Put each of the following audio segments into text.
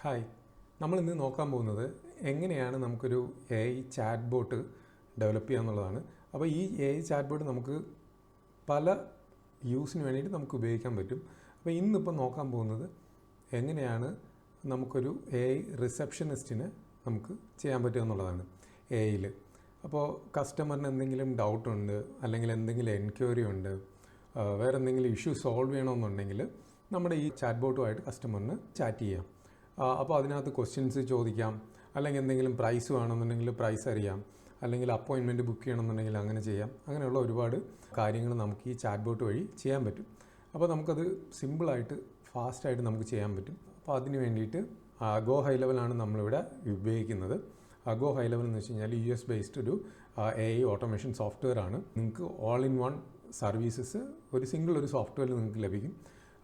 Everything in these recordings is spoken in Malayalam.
ഹായ്, നമ്മളിന്ന് നോക്കാൻ പോകുന്നത് എങ്ങനെയാണ് നമുക്കൊരു AI ചാറ്റ് ബോട്ട് ഡെവലപ്പ് ചെയ്യുക എന്നുള്ളതാണ്. അപ്പോൾ ഈ AI ചാറ്റ് ബോട്ട് നമുക്ക് പല യൂസിന് വേണ്ടിയിട്ട് നമുക്ക് ഉപയോഗിക്കാൻ പറ്റും. അപ്പോൾ ഇന്നിപ്പോൾ നോക്കാൻ പോകുന്നത് എങ്ങനെയാണ് നമുക്കൊരു AI റിസപ്ഷനിസ്റ്റിന് നമുക്ക് ചെയ്യാൻ പറ്റുക എന്നുള്ളതാണ് AIയിൽ. അപ്പോൾ കസ്റ്റമറിന് എന്തെങ്കിലും ഡൗട്ടുണ്ട്, അല്ലെങ്കിൽ എന്തെങ്കിലും എൻക്വയറി ഉണ്ട്, വേറെ എന്തെങ്കിലും ഇഷ്യൂ സോൾവ് ചെയ്യണമെന്നുണ്ടെങ്കിൽ നമ്മുടെ ഈ ചാറ്റ് ബോട്ടുമായിട്ട് കസ്റ്റമറിന് ചാറ്റ് ചെയ്യാം. അപ്പോൾ അതിനകത്ത് ക്വസ്റ്റ്യൻസ് ചോദിക്കാം, അല്ലെങ്കിൽ എന്തെങ്കിലും പ്രൈസ് വേണമെന്നുണ്ടെങ്കിൽ പ്രൈസ് അറിയാം, അല്ലെങ്കിൽ അപ്പോയിൻമെൻറ്റ് ബുക്ക് ചെയ്യണമെന്നുണ്ടെങ്കിൽ അങ്ങനെ ചെയ്യാം. അങ്ങനെയുള്ള ഒരുപാട് കാര്യങ്ങൾ നമുക്ക് ഈ ചാറ്റ് ബോട്ട് വഴി ചെയ്യാൻ പറ്റും. അപ്പോൾ നമുക്കത് സിമ്പിളായിട്ട് ഫാസ്റ്റായിട്ട് നമുക്ക് ചെയ്യാൻ പറ്റും. അപ്പോൾ അതിന് വേണ്ടിയിട്ട് ഗോ ഹൈ ലെവലാണ് നമ്മളിവിടെ ഉപയോഗിക്കുന്നത്. ഗോ ഹൈ ലെവൽ എന്ന് വെച്ച് കഴിഞ്ഞാൽ US ബേസ്ഡ് ഒരു AI ഓട്ടോമേഷൻ സോഫ്റ്റ്വെയർ ആണ്. നിങ്ങൾക്ക് ഓൾ ഇൻ വൺ സർവീസസ് ഒരു സോഫ്റ്റ്വെയറിൽ നിങ്ങൾക്ക് ലഭിക്കും.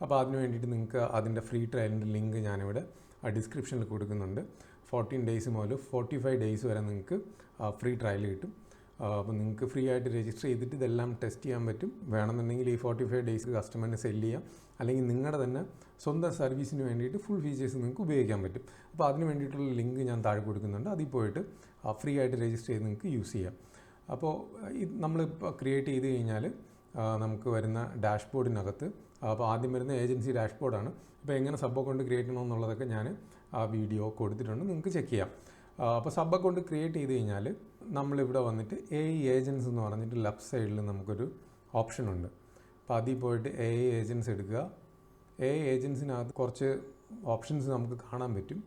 അപ്പോൾ അതിന് വേണ്ടിയിട്ട് നിങ്ങൾക്ക് അതിൻ്റെ ഫ്രീ ട്രയലിൻ്റെ ലിങ്ക് ഞാനിവിടെ ഡിസ്ക്രിപ്ഷനിൽ കൊടുക്കുന്നുണ്ട്. 14 ഡേയ്സ് മുതൽ 45 ഡേയ്സ് വരെ നിങ്ങൾക്ക് ഫ്രീ ട്രയൽ കിട്ടും. അപ്പോൾ നിങ്ങൾക്ക് ഫ്രീ ആയിട്ട് രജിസ്റ്റർ ചെയ്തിട്ട് ഇതെല്ലാം ടെസ്റ്റ് ചെയ്യാൻ പറ്റും. വേണമെന്നുണ്ടെങ്കിൽ ഈ 45 ഡേയ്സ് കസ്റ്റമറിന് സെല്ല് ചെയ്യാം, അല്ലെങ്കിൽ നിങ്ങളുടെ തന്നെ സ്വന്തം സർവീസിന് വേണ്ടിയിട്ട് ഫുൾ ഫീച്ചേഴ്സ് നിങ്ങൾക്ക് ഉപയോഗിക്കാൻ പറ്റും. അപ്പോൾ അതിന് വേണ്ടിയിട്ടുള്ള ലിങ്ക് ഞാൻ താഴെ കൊടുക്കുന്നുണ്ട്. അതിൽ പോയിട്ട് ഫ്രീ ആയിട്ട് രജിസ്റ്റർ ചെയ്ത് നിങ്ങൾക്ക് യൂസ് ചെയ്യാം. അപ്പോൾ നമ്മളിപ്പോൾ ക്രിയേറ്റ് ചെയ്ത് കഴിഞ്ഞാൽ നമുക്ക് വരുന്ന ഡാഷ്ബോർഡിനകത്ത്, അപ്പോൾ ആദ്യം വരുന്ന ഏജൻസി ഡാഷ്ബോർഡാണ്. അപ്പോൾ എങ്ങനെ സബ് അക്കൗണ്ട് ക്രിയേറ്റ് ചെയ്യണമെന്നുള്ളതൊക്കെ ഞാൻ ആ വീഡിയോ കൊടുത്തിട്ടുണ്ട്, നിങ്ങൾക്ക് ചെക്ക് ചെയ്യാം. അപ്പോൾ സബ് അക്കൗണ്ട് ക്രിയേറ്റ് ചെയ്ത് കഴിഞ്ഞാൽ നമ്മളിവിടെ വന്നിട്ട് AI ഏജൻസ് എന്ന് പറഞ്ഞിട്ട് ലെഫ്റ്റ് സൈഡിൽ നമുക്കൊരു ഓപ്ഷനുണ്ട്. അപ്പോൾ അതിൽ പോയിട്ട് AI ഏജൻസ് എടുക്കുക. AI ഏജൻസിനകത്ത് കുറച്ച് ഓപ്ഷൻസ് നമുക്ക് കാണാൻ പറ്റും.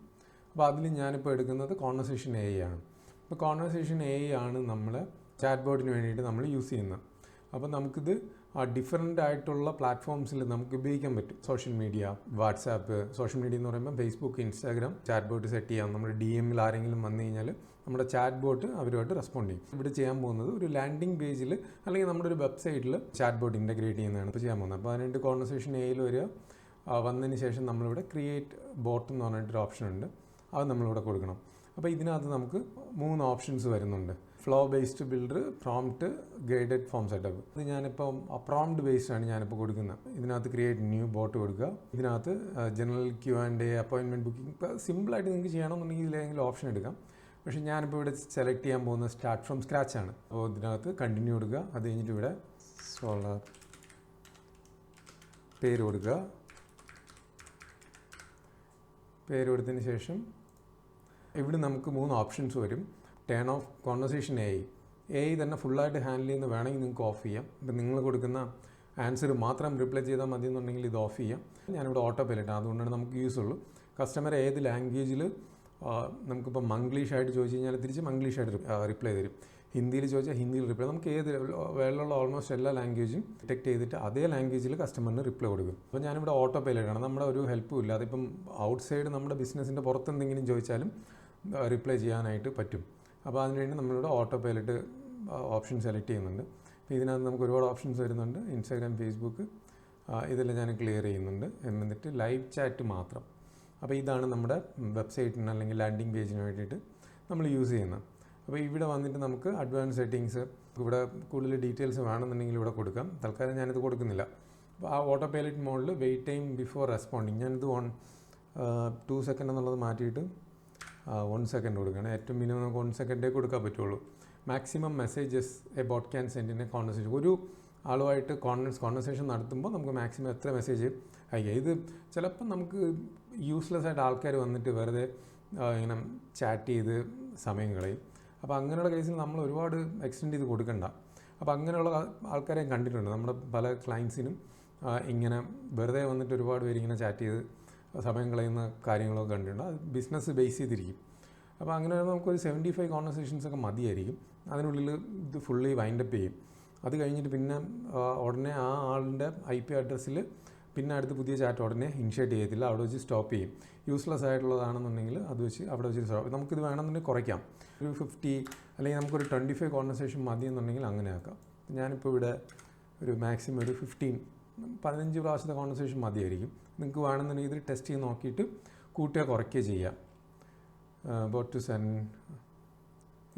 അപ്പോൾ അതിൽ ഞാനിപ്പോൾ എടുക്കുന്നത് കോൺവെർസേഷൻ AI ആണ്. അപ്പോൾ കോൺവെർസേഷൻ AI ആണ് നമ്മൾ ചാറ്റ് ബോർഡിന് വേണ്ടിയിട്ട് നമ്മൾ യൂസ് ചെയ്യുന്നത്. അപ്പോൾ നമുക്കിത് ഡിഫറെൻ്റ് ആയിട്ടുള്ള പ്ലാറ്റ്ഫോംസിൽ നമുക്ക് ഉപയോഗിക്കാൻ പറ്റും. Social media, WhatsApp, social media എന്ന് പറയുമ്പോൾ Facebook, Instagram chat bot set ചെയ്യാം. നമ്മുടെ DMൽ ആരെങ്കിലും വന്നു കഴിഞ്ഞാൽ നമ്മുടെ ചാറ്റ് ബോട്ട് അവരുമായിട്ട് റെസ്പോണ്ട് ചെയ്യും. ഇവിടെ ചെയ്യാൻ പോകുന്നത് ഒരു ലാൻഡിംഗ് പേജിൽ അല്ലെങ്കിൽ നമ്മുടെ ഒരു വെബ്സൈറ്റിൽ ചാറ്റ് ബോട്ട് ഇൻ്റഗ്രേറ്റ് ചെയ്യുന്നതാണ് ഇപ്പോൾ ചെയ്യാൻ പോകുന്നത്. അപ്പോൾ അതിനായിട്ട് കോൺവെർസേഷൻ AIയിൽ വരിക. വന്നതിന് ശേഷം നമ്മളിവിടെ ക്രിയേറ്റ് ബോട്ട് എന്ന് പറഞ്ഞിട്ടൊരു ഓപ്ഷൻ ഉണ്ട്, അത് നമ്മളിവിടെ കൊടുക്കണം. അപ്പോൾ ഇതിനകത്ത് നമുക്ക് 3 ഓപ്ഷൻസ് വരുന്നുണ്ട്. Flow based builder, prompt, guided form setup. ഇത് ഞാനിപ്പോൾ പ്രോംപ്റ്റ് ബേസ്ഡ് ആണ് ഞാനിപ്പോൾ കൊടുക്കുന്നത്. ഇതിനകത്ത് ക്രിയേറ്റ് ന്യൂ ബോട്ട് കൊടുക്കുക. ഇതിനകത്ത് ജനറൽ Q&A, അപ്പോയിൻമെൻറ്റ് ബുക്കിംഗ്. ഇപ്പോൾ സിമ്പിളായിട്ട് നിങ്ങൾക്ക് ചെയ്യണമെന്നുണ്ടെങ്കിൽ ഇതിലേതെങ്കിലും ഓപ്ഷൻ എടുക്കാം. പക്ഷേ ഞാനിപ്പോൾ ഇവിടെ സെലക്ട് ചെയ്യാൻ പോകുന്നത് സ്റ്റാർട്ട് ഫ്രം സ്ക്രാച്ച് ആണ്. അപ്പോൾ ഇതിനകത്ത് കണ്ടിന്യൂ കൊടുക്കുക. അത് കഴിഞ്ഞിട്ട് ഇവിടെ സോളാർ പേര് കൊടുക്കുക. പേര് കൊടുത്തതിന് ശേഷം ഇവിടെ നമുക്ക് 3 ഓപ്ഷൻസ് വരും. ടേൺ ഓഫ് കോൺവെർസേഷൻ AI തന്നെ ഫുള്ളായിട്ട് ഹാൻഡിൽ ചെയ്യുന്ന വേണമെങ്കിൽ നിങ്ങൾക്ക് ഓഫ് ചെയ്യാം. ഇപ്പം നിങ്ങൾ കൊടുക്കുന്ന ആൻസർ മാത്രം റിപ്ലൈ ചെയ്താൽ മതി എന്നുണ്ടെങ്കിൽ ഇത് ഓഫ് ചെയ്യാം. ഞാനിവിടെ ഓട്ടോ പൈലറ്റ്, അതുകൊണ്ടാണ് നമുക്ക് യൂസ് ഉള്ളൂ. കസ്റ്റമർ ഏത് ലാംഗ്വേജിൽ നമുക്കിപ്പോൾ മംഗ്ലീഷായിട്ട് ചോദിച്ചു കഴിഞ്ഞാൽ തിരിച്ച് മംഗ്ലീഷായിട്ട് റിപ്ലൈ തരും. ഹിന്ദിയിൽ ചോദിച്ചാൽ ഹിന്ദിയിൽ റിപ്ലൈ. നമുക്ക് ഏത് വേൾഡിലുള്ള ഓൾമോസ്റ്റ് എല്ലാ ലാംഗ്വേജും ഡിറ്റക്ട് ചെയ്തിട്ട് അതേ ലാംഗ്വേജിൽ കസ്റ്റമറിന് റിപ്ലൈ കൊടുക്കും. അപ്പോൾ ഞാനിവിടെ ഓട്ടോ പൈലറ്റാണ്, നമ്മുടെ ഒരു ഹെൽപ്പും ഇല്ല. അതിപ്പം ഔട്ട് സൈഡ് നമ്മുടെ ബിസിനസ്സിൻ്റെ പുറത്ത് എന്തെങ്കിലും ചോദിച്ചാലും റിപ്ലൈ ചെയ്യാനായിട്ട് പറ്റും. അപ്പോൾ അതിനുവേണ്ടി നമ്മളിവിടെ ഓട്ടോ പൈലറ്റ് ഓപ്ഷൻ സെലക്ട് ചെയ്യുന്നുണ്ട്. അപ്പോൾ ഇതിനകത്ത് നമുക്ക് ഒരുപാട് ഓപ്ഷൻസ് വരുന്നുണ്ട്. ഇൻസ്റ്റാഗ്രാം, ഫേസ്ബുക്ക്, ഇതെല്ലാം ഞാൻ ക്ലിയർ ചെയ്യുന്നുണ്ട്. എന്നിട്ട് ലൈവ് ചാറ്റ് മാത്രം. അപ്പോൾ ഇതാണ് നമ്മുടെ വെബ്സൈറ്റിന് അല്ലെങ്കിൽ ലാൻഡിംഗ് പേജിന് വേണ്ടിയിട്ട് നമ്മൾ യൂസ് ചെയ്യുന്നത്. അപ്പോൾ ഇവിടെ വന്നിട്ട് നമുക്ക് അഡ്വാൻസ് സെറ്റിങ്സ്, ഇവിടെ കൂടുതൽ ഡീറ്റെയിൽസ് വേണമെന്നുണ്ടെങ്കിൽ ഇവിടെ കൊടുക്കാം. തൽക്കാലം ഞാനിത് കൊടുക്കുന്നില്ല. അപ്പോൾ ആ ഓട്ടോ പൈലറ്റ് മോഡിൽ വെയിറ്റ് ടൈം ബിഫോർ റെസ്പോണ്ടിങ്, ഞാനിത് 2 സെക്കൻഡ് എന്നുള്ളത് മാറ്റിയിട്ട് 1 സെക്കൻഡ് കൊടുക്കണം. ഏറ്റവും മിനിമം നമുക്ക് 1 സെക്കൻഡേ കൊടുക്കാൻ പറ്റുള്ളൂ. Maximum messages A boat can send in A conversation. ഒരു ആളുമായിട്ട് കോൺവെർസേഷൻ നടത്തുമ്പോൾ നമുക്ക് മാക്സിമം എത്ര മെസ്സേജ് അയക്കാം. ഇത് ചിലപ്പോൾ നമുക്ക് യൂസ്ലെസ് ആയിട്ട് ആൾക്കാർ വന്നിട്ട് വെറുതെ ഇങ്ങനെ ചാറ്റ് ചെയ്ത് സമയം കളയും. അപ്പോൾ അങ്ങനെയുള്ള കേസിൽ നമ്മൾ ഒരുപാട് എക്സ്റ്റെൻഡ് ചെയ്ത് കൊടുക്കണ്ട. അപ്പോൾ അങ്ങനെയുള്ള ആൾക്കാരെ കണ്ടിട്ടുണ്ട്. നമ്മുടെ പല ക്ലയൻസിനും ഇങ്ങനെ വെറുതെ വന്നിട്ട് ഒരുപാട് പേര് ഇങ്ങനെ ചാറ്റ് ചെയ്ത് സമയം കളയുന്ന കാര്യങ്ങളൊക്കെ കണ്ടിട്ടുണ്ട്. അത് ബിസിനസ് ബേസ് ചെയ്തിരിക്കും. അപ്പോൾ അങ്ങനെ നമുക്കൊരു 75 കോൺവെർസേഷൻസൊക്കെ മതിയായിരിക്കും. അതിനുള്ളിൽ ഇത് ഫുള്ളി വൈൻഡപ്പ് ചെയ്യും. അത് കഴിഞ്ഞിട്ട് പിന്നെ ഉടനെ ആ ആളിൻ്റെ IP അഡ്രസ്സിൽ പിന്നെ അടുത്ത് പുതിയ ചാറ്റ് ഉടനെ ഇനിഷ്യേറ്റ് ചെയ്യത്തില്ല, അവിടെ വെച്ച് സ്റ്റോപ്പ് ചെയ്യും. യൂസ്ലെസ് ആയിട്ടുള്ളതാണെന്നുണ്ടെങ്കിൽ അത് വെച്ച് അവിടെ വെച്ച് സ്റ്റോപ്പ്. നമുക്കിത് വേണമെന്നുണ്ടെങ്കിൽ കുറയ്ക്കാം. ഒരു 50 അല്ലെങ്കിൽ നമുക്കൊരു 25 കോൺവെർസേഷൻ മതി എന്നുണ്ടെങ്കിൽ അങ്ങനെ ആക്കാം. ഞാനിപ്പോൾ ഇവിടെ ഒരു മാക്സിമം ഒരു 15 പ്രാവശ്യത്തെ കോൺവെർസേഷൻ മതിയായിരിക്കും. നിങ്ങൾക്ക് വേണമെന്നുണ്ടെങ്കിൽ ഇത് ടെസ്റ്റ് ചെയ്ത് നോക്കിയിട്ട് കൂട്ടുക കുറയ്ക്കുക ചെയ്യാം. ബോട്ട് ടു സെൻഡ്,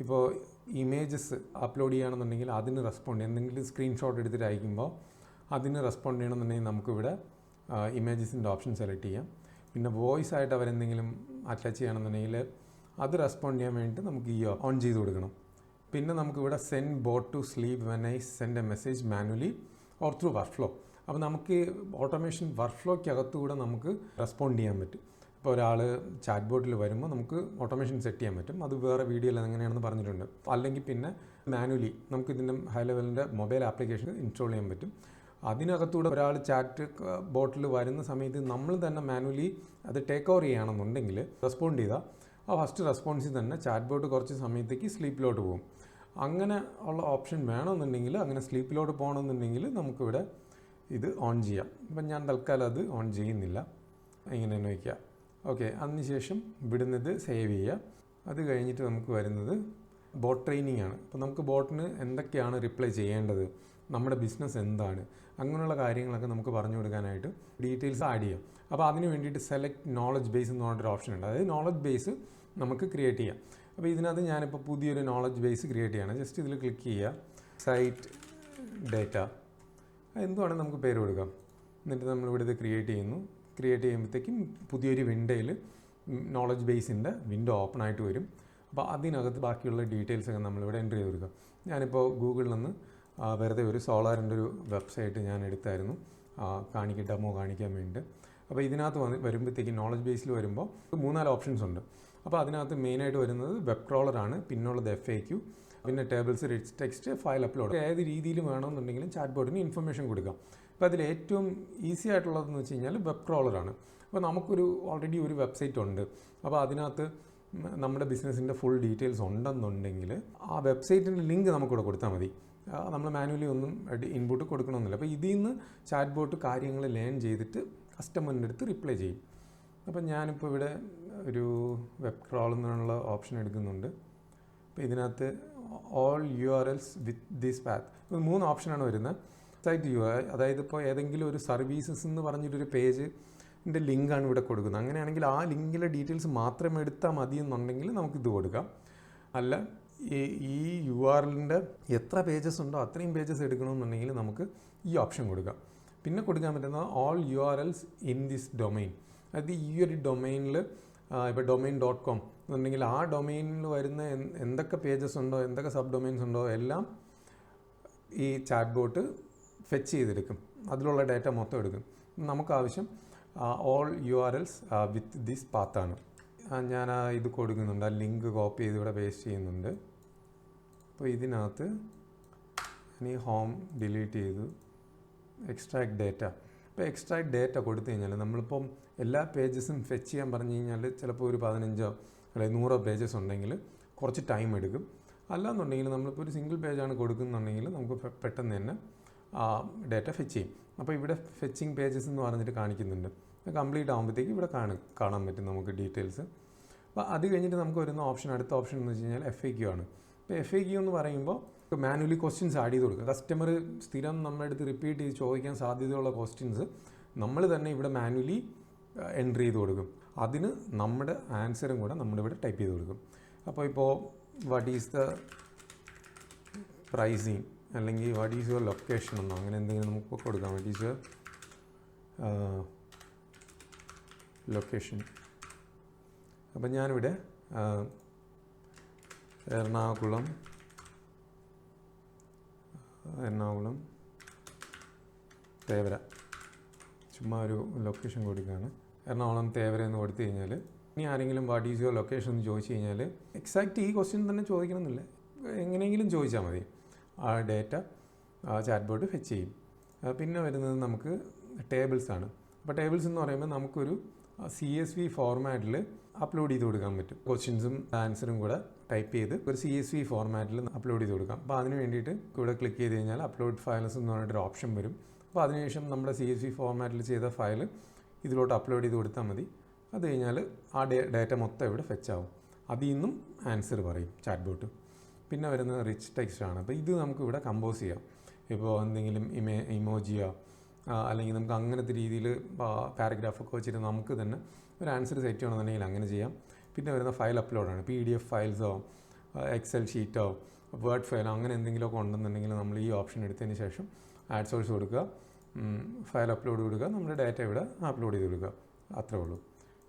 ഇപ്പോൾ ഇമേജസ് അപ്ലോഡ് ചെയ്യുകയാണെന്നുണ്ടെങ്കിൽ അതിന് റെസ്പോണ്ട്, എന്തെങ്കിലും സ്ക്രീൻഷോട്ട് എടുത്തിട്ട് അയക്കുമ്പോൾ അതിന് റെസ്പോണ്ട് ചെയ്യണമെന്നുണ്ടെങ്കിൽ നമുക്കിവിടെ ഇമേജസിൻ്റെ ഓപ്ഷൻ സെലക്ട് ചെയ്യാം. പിന്നെ വോയിസ് ആയിട്ട് അവരെന്തെങ്കിലും അറ്റാച്ച് ചെയ്യണമെന്നുണ്ടെങ്കിൽ അത് റെസ്പോണ്ട് ചെയ്യാൻ വേണ്ടിയിട്ട് നമുക്ക് ഈ ഓൺ ചെയ്ത് കൊടുക്കണം. പിന്നെ നമുക്കിവിടെ send bot to sleep when I send a message manually or through workflow. അപ്പോൾ നമുക്ക് ഓട്ടോമേഷൻ വർക്ക്ഫ്ലോയ്ക്കകത്തുകൂടെ നമുക്ക് റെസ്പോണ്ട് ചെയ്യാൻ പറ്റും. ഇപ്പോൾ ഒരാൾ ചാറ്റ് ബോട്ടിൽ വരുമ്പോൾ നമുക്ക് ഓട്ടോമേഷൻ സെറ്റ് ചെയ്യാൻ പറ്റും. അത് വേറെ വീഡിയോയിൽ എങ്ങനെയാണെന്ന് പറഞ്ഞിട്ടുണ്ട്. അല്ലെങ്കിൽ പിന്നെ മാനുവലി നമുക്ക് ഇതിൻ്റെ ഹൈ ലെവലിൻ്റെ മൊബൈൽ ആപ്ലിക്കേഷൻ ഇൻസ്റ്റാൾ ചെയ്യാൻ പറ്റും. അതിനകത്തൂടെ ഒരാൾ ചാറ്റ് ബോട്ടിൽ വരുന്ന സമയത്ത് നമ്മൾ തന്നെ മാനുവലി അത് ടേക്ക് ഓവർ ചെയ്യുകയാണെന്നുണ്ടെങ്കിൽ റെസ്പോണ്ട് ചെയ്താൽ ആ ഫസ്റ്റ് റെസ്പോൺസിൽ തന്നെ ചാറ്റ് ബോട്ട് കുറച്ച് സമയത്തേക്ക് സ്ലീപ്പിലോട്ട് പോകും. അങ്ങനെ ഉള്ള ഓപ്ഷൻ വേണമെന്നുണ്ടെങ്കിൽ, അങ്ങനെ സ്ലീപ്പിലോട്ട് പോകണമെന്നുണ്ടെങ്കിൽ നമുക്കിവിടെ ഇത് ഓൺ ചെയ്യാം. അപ്പം ഞാൻ തൽക്കാലം അത് ഓൺ ചെയ്യുന്നില്ല, ഇങ്ങനെ തന്നെ വയ്ക്കുക. ഓക്കെ, അതിനുശേഷം വിടുന്നത് സേവ് ചെയ്യുക. അത് കഴിഞ്ഞിട്ട് നമുക്ക് വരുന്നത് ബോട്ട് ട്രെയിനിങ് ആണ്. അപ്പോൾ നമുക്ക് ബോട്ടിന് എന്തൊക്കെയാണ് റിപ്ലൈ ചെയ്യേണ്ടത്, നമ്മുടെ ബിസിനസ് എന്താണ്, അങ്ങനെയുള്ള കാര്യങ്ങളൊക്കെ നമുക്ക് പറഞ്ഞു കൊടുക്കാനായിട്ട് ഡീറ്റെയിൽസ് ആഡ് ചെയ്യാം. അപ്പോൾ അതിന് വേണ്ടിയിട്ട് സെലക്ട് നോളജ് ബേസ് എന്ന് പറഞ്ഞൊരു ഓപ്ഷൻ ഉണ്ട്. അതായത് നോളജ് ബേസ് നമുക്ക് ക്രിയേറ്റ് ചെയ്യാം. അപ്പോൾ ഇതിനകത്ത് ഞാനിപ്പോൾ പുതിയൊരു നോളജ് ബേസ് ക്രിയേറ്റ് ചെയ്യണം. ജസ്റ്റ് ഇതിൽ ക്ലിക്ക് ചെയ്യുക, സൈറ്റ് ഡേറ്റ, എന്തുവാണെന്ന് നമുക്ക് പേര് കൊടുക്കാം. എന്നിട്ട് നമ്മളിവിടെ ഇത് ക്രിയേറ്റ് ചെയ്യുന്നു. ക്രിയേറ്റ് ചെയ്യുമ്പോഴത്തേക്കും പുതിയൊരു വിൻഡോയിൽ നോളജ് ബേസിൻ്റെ വിൻഡോ ഓപ്പൺ ആയിട്ട് വരും. അപ്പോൾ അതിനകത്ത് ബാക്കിയുള്ള ഡീറ്റെയിൽസൊക്കെ നമ്മളിവിടെ എൻ്റർ ചെയ്ത് കൊടുക്കാം. ഞാനിപ്പോൾ ഗൂഗിളിൽ നിന്ന് വെറുതെ ഒരു സോളാറിൻ്റെ ഒരു വെബ്സൈറ്റ് ഞാൻ എടുത്തായിരുന്നു ഡെമോ കാണിക്കാൻ വേണ്ടിയിട്ട്. അപ്പോൾ ഇതിനകത്ത് വരുമ്പോഴത്തേക്കും നോളജ് ബേസിൽ വരുമ്പോൾ 3-4 ഓപ്ഷൻസ് ഉണ്ട്. അപ്പോൾ അതിനകത്ത് മെയിനായിട്ട് വരുന്നത് വെബ് ക്രോളറാണ്, പിന്നുള്ളത് FAQ, പിന്നെ tables, rich text, file upload. ഏത് രീതിയിൽ വേണമെന്നുണ്ടെങ്കിലും ചാറ്റ് ബോട്ടിന് ഇൻഫർമേഷൻ കൊടുക്കാം. അപ്പോൾ അതിൽ ഏറ്റവും ഈസി ആയിട്ടുള്ളതെന്ന് വെച്ച് കഴിഞ്ഞാൽ വെബ് ക്രോളറാണ്. അപ്പോൾ നമുക്കൊരു ഓൾറെഡി ഒരു വെബ്സൈറ്റ് ഉണ്ട്, അപ്പോൾ അതിനകത്ത് നമ്മുടെ ബിസിനസ്സിൻ്റെ ഫുൾ ഡീറ്റെയിൽസ് ഉണ്ടെന്നുണ്ടെങ്കിൽ ആ വെബ്സൈറ്റിൻ്റെ ലിങ്ക് നമുക്കിവിടെ കൊടുത്താൽ മതി. നമ്മൾ മാനുവലി ഒന്നും ഇൻപുട്ട് കൊടുക്കണമെന്നില്ല. അപ്പോൾ ഇതിൽ നിന്ന് ചാറ്റ് ബോട്ട് കാര്യങ്ങൾ ലേൺ ചെയ്തിട്ട് കസ്റ്റമറിൻ്റെ അടുത്ത് റിപ്ലൈ ചെയ്യും. അപ്പം ഞാനിപ്പോൾ ഇവിടെ ഒരു വെബ് ക്രോൾ എന്നുള്ള ഓപ്ഷൻ എടുക്കുന്നുണ്ട്. അപ്പോൾ ഇതിനകത്ത് all URLs with this path, 3 ഓപ്ഷനാണ് വരുന്നത്. സൈറ്റ് URL, അതായത് ഇപ്പോൾ ഏതെങ്കിലും ഒരു സർവീസസ് എന്ന് പറഞ്ഞിട്ടൊരു പേജിൻ്റെ ലിങ്കാണ് ഇവിടെ കൊടുക്കുന്നത്. അങ്ങനെയാണെങ്കിൽ ആ ലിങ്കിലെ ഡീറ്റെയിൽസ് മാത്രം എടുത്താൽ മതി എന്നുണ്ടെങ്കിൽ നമുക്കിത് കൊടുക്കാം. അല്ല, ഈ URLൻ്റെ എത്ര പേജസ് ഉണ്ടോ അത്രയും പേജസ് എടുക്കണമെന്നുണ്ടെങ്കിൽ നമുക്ക് ഈ ഓപ്ഷൻ കൊടുക്കാം. പിന്നെ കൊടുക്കാൻ പറ്റുന്നത് all URLs in this domain. അതായത് ഈ ഒരു ഡൊമൈനിൽ ഇപ്പോൾ domain.com എന്നുണ്ടെങ്കിൽ ആ ഡൊമൈനിൽ വരുന്ന എന്തൊക്കെ പേജസ് ഉണ്ടോ, എന്തൊക്കെ സബ് ഡൊമൈൻസ് ഉണ്ടോ എല്ലാം ഈ ചാറ്റ് ബോട്ട് ഫെച്ച് ചെയ്തെടുക്കും. അതിലുള്ള ഡാറ്റ മൊത്തം എടുക്കും. നമുക്കാവശ്യം ഓൾ URLs വിത്ത് ദിസ് പാത്താണ്. ഞാൻ ഇത് കൊടുക്കുന്നുണ്ട്, ആ ലിങ്ക് കോപ്പി ചെയ്ത് ഇവിടെ പേസ്റ്റ് ചെയ്യുന്നുണ്ട്. അപ്പോൾ ഇതിനകത്ത് ഞാൻ ഈ ഹോം ഡിലീറ്റ് ചെയ്തു, എക്സ്ട്രാക്ട് ഡേറ്റ. ഇപ്പോൾ എക്സ്ട്രാക്ട് ഡേറ്റ കൊടുത്തു കഴിഞ്ഞാൽ നമ്മളിപ്പം എല്ലാ പേജസും ഫെച്ച് ചെയ്യാൻ പറഞ്ഞു കഴിഞ്ഞാൽ ചിലപ്പോൾ ഒരു 15 അല്ലെങ്കിൽ 100 പേജസ് ഉണ്ടെങ്കിൽ കുറച്ച് ടൈം എടുക്കും. അല്ലാന്നുണ്ടെങ്കിൽ നമ്മളിപ്പോൾ ഒരു സിംഗിൾ പേജാണ് കൊടുക്കുന്നുണ്ടെങ്കിൽ നമുക്ക് പെട്ടെന്ന് തന്നെ ഡേറ്റ ഫെച്ച് ചെയ്യും. അപ്പോൾ ഇവിടെ ഫെച്ചിങ് പേജസ് എന്ന് പറഞ്ഞിട്ട് കാണിക്കുന്നുണ്ട്. കംപ്ലീറ്റ് ആകുമ്പോഴത്തേക്ക് ഇവിടെ കാണാൻ പറ്റും നമുക്ക് ഡീറ്റെയിൽസ്. അപ്പോൾ അത് കഴിഞ്ഞിട്ട് നമുക്ക് വരുന്ന അടുത്ത ഓപ്ഷൻ എന്ന് വെച്ച് കഴിഞ്ഞാൽ FAQ ആണ്. ഇപ്പോൾ FAQ എന്ന് പറയുമ്പോൾ മാനുവലി ക്വസ്റ്റ്യൻസ് ആഡ് ചെയ്ത് കൊടുക്കുക. കസ്റ്റമർ സ്ഥിരം നമ്മുടെ അടുത്ത് റിപ്പീറ്റ് ചെയ്ത് ചോദിക്കാൻ സാധ്യതയുള്ള ക്വസ്റ്റ്യൻസ് നമ്മൾ തന്നെ ഇവിടെ മാനുവലി എൻ്റർ ചെയ്ത് കൊടുക്കും. അതിന് നമ്മുടെ ആൻസറും കൂടെ നമ്മളിവിടെ ടൈപ്പ് ചെയ്ത് കൊടുക്കും. അപ്പോൾ ഇപ്പോൾ വാട്ട് ഈസ് ദ പ്രൈസിങ്, അല്ലെങ്കിൽ വാട്ട് ഈസ് യുവർ ലൊക്കേഷൻ എന്നോ അങ്ങനെ എന്തെങ്കിലും നമുക്ക് കൊടുക്കാം. What is your location. അപ്പം ഞാനിവിടെ എറണാകുളം തേവര, ചുമ്മാ ഒരു ലൊക്കേഷൻ കൊടുക്കുകയാണ്. എറണാകുളം തേവര എന്ന് കൊടുത്തു കഴിഞ്ഞാൽ ഇനി ആരെങ്കിലും വാട്ട് ഈസ് യുവർ ലൊക്കേഷൻ എന്ന് ചോദിച്ചു കഴിഞ്ഞാൽ എക്സാക്റ്റ് ഈ ക്വസ്റ്റ്യൻ തന്നെ ചോദിക്കണമെന്നില്ല, എങ്ങനെയെങ്കിലും ചോദിച്ചാൽ മതി. ആ ഡേറ്റ ചാറ്റ് ബോട്ട് ഫെച്ച് ചെയ്യും. പിന്നെ വരുന്നത് നമുക്ക് ടേബിൾസാണ്. അപ്പോൾ ടേബിൾസ് എന്ന് പറയുമ്പോൾ നമുക്കൊരു CSV ഫോർമാറ്റിൽ അപ്ലോഡ് ചെയ്ത് കൊടുക്കാൻ പറ്റും. ക്വസ്റ്റ്യൻസും ആൻസറും കൂടെ ടൈപ്പ് ചെയ്ത് ഒരു CSV ഫോർമാറ്റിൽ അപ്ലോഡ് ചെയ്ത് കൊടുക്കാം. അപ്പോൾ അതിന് വേണ്ടിയിട്ട് ഇവിടെ ക്ലിക്ക് ചെയ്ത് കഴിഞ്ഞാൽ അപ്ലോഡ് ഫയൽസ് എന്ന് പറഞ്ഞിട്ടൊരു ഓപ്ഷൻ വരും. അപ്പോൾ അതിനുശേഷം നമ്മുടെ CSV ഫോർമാറ്റിൽ ചെയ്ത ഫയൽ ഇതിലോട്ട് അപ്ലോഡ് ചെയ്ത് കൊടുത്താൽ മതി. അത് കഴിഞ്ഞാൽ ആ ഡേറ്റ മൊത്തം ഇവിടെ ഫെച്ച് ആവും. അതിൽ നിന്നും ആൻസർ പറയും ചാറ്റ് ബോട്ട്. പിന്നെ വരുന്നത് റിച്ച് ടെക്സ്റ്റ് ആണ്. അപ്പോൾ ഇത് നമുക്ക് ഇവിടെ കമ്പോസ് ചെയ്യാം. ഇപ്പോൾ എന്തെങ്കിലും ഇമോജിയോ അല്ലെങ്കിൽ നമുക്ക് അങ്ങനത്തെ രീതിയിൽ പാരഗ്രാഫൊക്കെ വെച്ചിട്ട് നമുക്ക് തന്നെ ഒരു ആൻസർ സെറ്റ് ചെയ്യണമെന്നുണ്ടെങ്കിൽ അങ്ങനെ ചെയ്യാം. പിന്നെ വരുന്ന ഫയൽ അപ്ലോഡാണ്. PDF ഫയൽസോ എക്സൽ ഷീറ്റോ വേർഡ് ഫയലോ അങ്ങനെ എന്തെങ്കിലുമൊക്കെ ഉണ്ടെന്നുണ്ടെങ്കിൽ നമ്മൾ ഈ ഓപ്ഷൻ എടുത്തതിന് ശേഷം ആഡ് സോഴ്സ് കൊടുക്കുക, ഫയൽ അപ്ലോഡ് കൊടുക്കുക, നമ്മുടെ ഡാറ്റ ഇവിടെ അപ്ലോഡ് ചെയ്ത് കൊടുക്കുക. അത്രേ ഉള്ളൂ,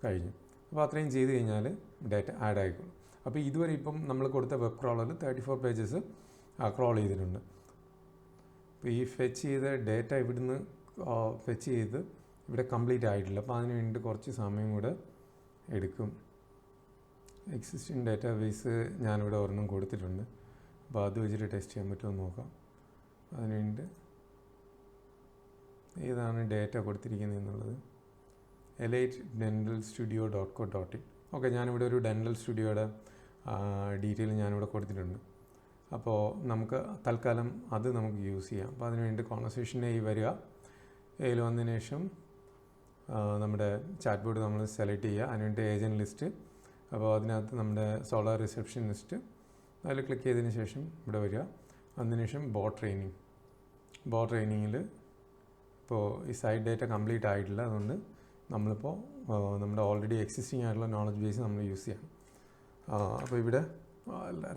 കഴിഞ്ഞു. അപ്പോൾ അത്രയും ചെയ്ത് കഴിഞ്ഞാൽ ഡേറ്റ ആഡ് ആയിക്കോളും. അപ്പോൾ ഇതുവരെ ഇപ്പം നമ്മൾ കൊടുത്ത വെബ് ക്രോളറിൽ 34 പേജസ് ക്രോൾ ചെയ്തിട്ടുണ്ട്. അപ്പോൾ ഈ ഫെച്ച് ചെയ്ത ഡേറ്റ ഇവിടുന്ന് ഫെച്ച് ചെയ്ത് ഇവിടെ കംപ്ലീറ്റ് ആയിട്ടില്ല. അപ്പോൾ അതിന് വേണ്ടി കുറച്ച് സമയം കൂടെ എടുക്കും. എക്സിസ്റ്റിംഗ് ഡേറ്റാബേസ് ഞാനിവിടെ ഒരെണ്ണം കൊടുത്തിട്ടുണ്ട്. അപ്പോൾ അത് വെച്ചിട്ട് ടെസ്റ്റ് ചെയ്യാൻ പറ്റുമോ നോക്കാം. അതിന് വേണ്ടി ഏതാണ് ഡേറ്റ കൊടുത്തിരിക്കുന്നത് എന്നുള്ളത് elitedentalstudio.co.in. ഓക്കെ, ഞാനിവിടെ ഒരു ഡെൻ്റൽ സ്റ്റുഡിയോയുടെ ഡീറ്റെയിൽ ഞാനിവിടെ കൊടുത്തിട്ടുണ്ട്. അപ്പോൾ നമുക്ക് തൽക്കാലം അത് നമുക്ക് യൂസ് ചെയ്യാം. അപ്പോൾ അതിനുവേണ്ടി കോൺവെർസേഷൻ വരിക. എയിൽ വന്നതിന് ശേഷം നമ്മുടെ ചാറ്റ് ബോർഡ് നമ്മൾ സെലക്ട് ചെയ്യുക. അതിനുവേണ്ടി ഏജൻറ്റ് ലിസ്റ്റ്. അപ്പോൾ അതിനകത്ത് നമ്മുടെ സോളാർ റിസപ്ഷനിസ്റ്റ് അതിൽ ക്ലിക്ക് ചെയ്തതിന് ശേഷം ഇവിടെ വരിക. അതിനുശേഷം ബോട്ട് ട്രെയിനിങ്ങിൽ ഇപ്പോൾ ഈ സൈഡ് ഡേറ്റ കംപ്ലീറ്റ് ആയിട്ടില്ല. അതുകൊണ്ട് നമ്മളിപ്പോൾ നമ്മുടെ ഓൾറെഡി എക്സിസ്റ്റിംഗ് ആയിട്ടുള്ള നോളജ് ബേസ് നമ്മൾ യൂസ് ചെയ്യാം. അപ്പോൾ ഇവിടെ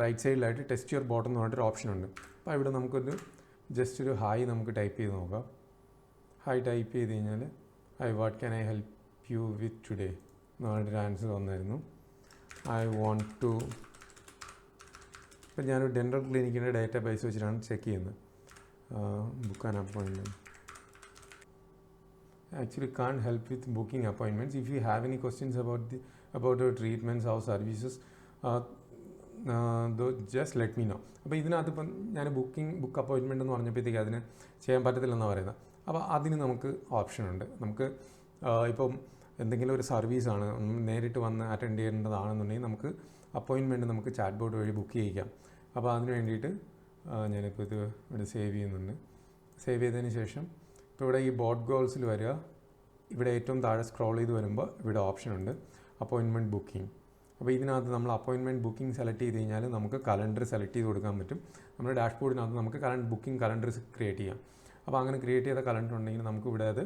റൈറ്റ് സൈഡിലായിട്ട് ടെസ്റ്റ് യുവർ ബോട്ട് എന്ന് പറഞ്ഞിട്ടൊരു ഓപ്ഷൻ ഉണ്ട്. അപ്പോൾ ഇവിടെ നമുക്കൊരു ജസ്റ്റ് ഒരു ഹായ് നമുക്ക് ടൈപ്പ് ചെയ്ത് നോക്കാം. ഹായ് ടൈപ്പ് ചെയ്ത് കഴിഞ്ഞാൽ hi what can I help you with today എന്ന് പറഞ്ഞിട്ടൊരു ആൻസർ വന്നായിരുന്നു. I want to. ഇപ്പം ഞാനൊരു ഡെൻ്റൽ ക്ലിനിക്കിൻ്റെ ഡേറ്റാ ബേസ് വെച്ചിട്ടാണ് ചെക്ക് ചെയ്യുന്നത്. Book an appointment. Actually can't help with booking appointments. If you have any questions about your treatments or services, just let me know. അപ്പോൾ ഇതിനകത്ത് ഇപ്പം ഞാൻ ബുക്ക് അപ്പോയിൻമെൻ്റ് എന്ന് പറഞ്ഞപ്പോഴത്തേക്ക് അതിന് ചെയ്യാൻ പറ്റത്തില്ലെന്നാണ് പറയുന്നത്. അപ്പോൾ അതിന് നമുക്ക് ഓപ്ഷനുണ്ട്. നമുക്ക് ഇപ്പം എന്തെങ്കിലും ഒരു സർവീസാണ് നേരിട്ട് വന്ന് അറ്റൻഡ് ചെയ്യേണ്ടതാണെന്നുണ്ടെങ്കിൽ നമുക്ക് അപ്പോയിൻമെൻറ്റ് നമുക്ക് ചാറ്റ് ബോർഡ് വഴി ബുക്ക് ചെയ്യിക്കാം. അപ്പോൾ അതിന് വേണ്ടിയിട്ട് ഞാനിപ്പോൾ ഇത് ഇവിടെ സേവ് ചെയ്യുന്നുണ്ട്. സേവ് ചെയ്തതിന് ശേഷം ഇപ്പോൾ ഇവിടെ ഈ ബോട്ട് ഗോൾസിൽ വരിക. ഇവിടെ ഏറ്റവും താഴെ സ്ക്രോൾ ചെയ്ത് വരുമ്പോൾ ഇവിടെ ഓപ്ഷനുണ്ട് അപ്പോയിൻമെൻറ്റ് ബുക്കിംഗ്. അപ്പോൾ ഇതിനകത്ത് നമ്മൾ അപ്പോയിൻമെൻറ്റ് ബുക്കിംഗ് സെലക്ട് ചെയ്ത് കഴിഞ്ഞാൽ നമുക്ക് കലണ്ടർ സെലക്ട് ചെയ്ത് കൊടുക്കാൻ പറ്റും. നമ്മുടെ ഡാഷ്ബോർഡിനകത്ത് നമുക്ക് ബുക്കിംഗ് കലണ്ടർ ക്രിയേറ്റ് ചെയ്യാം. അപ്പോൾ അങ്ങനെ ക്രിയേറ്റ് ചെയ്ത കലണ്ടർ ഉണ്ടെങ്കിൽ നമുക്ക് ഇവിടെ അത്